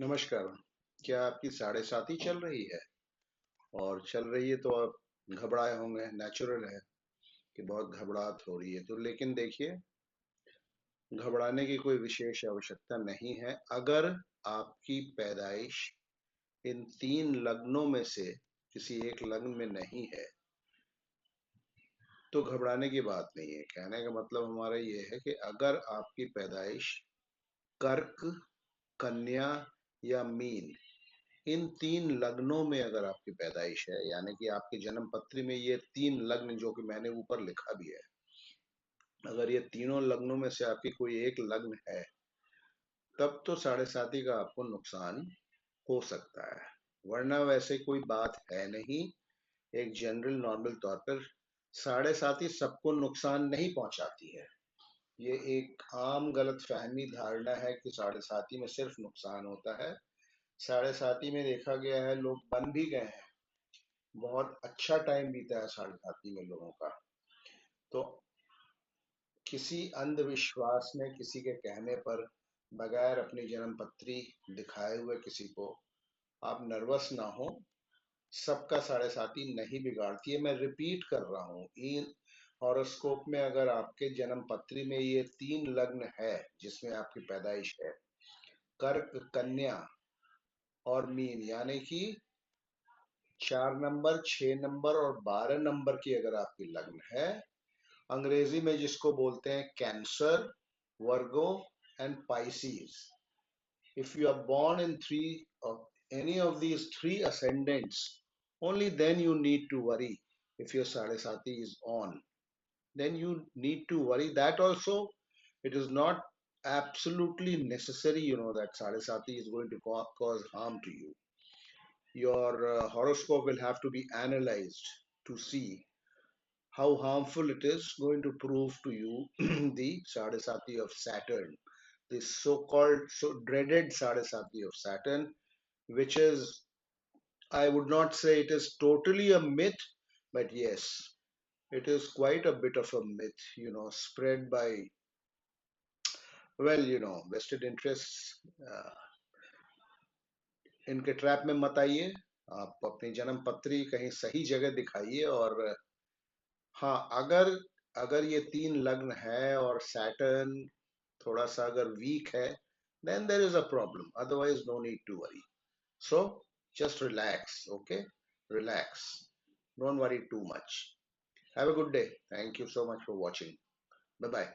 नमस्कार। क्या आपकी साढ़े सात ही चल रही है? और चल रही है तो आप घबराए होंगे, नेचुरल है कि बहुत घबराहट हो रही है। तो लेकिन देखिए, घबराने की कोई विशेष आवश्यकता नहीं है। अगर आपकी पैदाइश इन तीन लग्नों में से किसी एक लग्न में नहीं है तो घबराने की बात नहीं है। कहने का मतलब हमारा ये है कि अगर आपकी पैदाइश कर्क, कन्या या मीन, इन तीन लग्नों में अगर आपकी पैदाइश है, यानी कि आपकी जन्म पत्री में ये तीन लग्न जो कि मैंने ऊपर लिखा भी है, अगर ये तीनों लग्नों में से आपकी कोई एक लग्न है, तब तो साढ़े साती का आपको नुकसान हो सकता है। वरना वैसे कोई बात है नहीं। एक जनरल नॉर्मल तौर पर साढ़े साती सबको नुकसान नहीं पहुंचाती है। ये एक आम गलत फहमी धारणा है कि साढ़े साती में सिर्फ नुकसान होता है। साढ़े साती में देखा गया है, लोग बन भी गए हैं। बहुत अच्छा टाइम बीता है साढ़े साथी में लोगों का। तो किसी अंधविश्वास में, किसी के कहने पर, बगैर अपनी जन्म पत्री दिखाए हुए किसी को आप नर्वस ना हो। सबका साढ़े साथी नहीं बिगाड़ती है। मैं रिपीट कर रहा हूँ, इन हॉरोस्कोप में अगर आपके जन्म पत्री में ये तीन लग्न है जिसमें आपकी पैदाइश है, कर्क, कन्या और मीन, यानी कि 4 नंबर, 6 नंबर और 12 नंबर की अगर आपकी लग्न है, अंग्रेजी में जिसको बोलते हैं cancer, Virgo and Pisces, if you are born in three of any of these three ascendants, only then you need to worry. If your sadhasati is on, then you need to worry. That also, it is not absolutely necessary, that sadhasati is going to cause harm to you. Your horoscope will have to be analyzed to see how harmful it is going to prove to you. The sadhasati of Saturn, the so-called, so dreaded sadhasati of Saturn, which is, I would not say it is totally a myth, but yes, it is quite a bit of a myth, spread by, well, vested interests. इनके trap में मत आइए। आप अपनी जन्म पत्री कहीं सही जगह दिखाइए। और हाँ, अगर अगर ये तीन लग्न है और सैटर्न थोड़ा सा अगर वीक है, then there is a problem. Otherwise, no need to worry. So just relax, okay? Relax. Don't worry too much. Have a good day. Thank you so much for watching. Bye bye.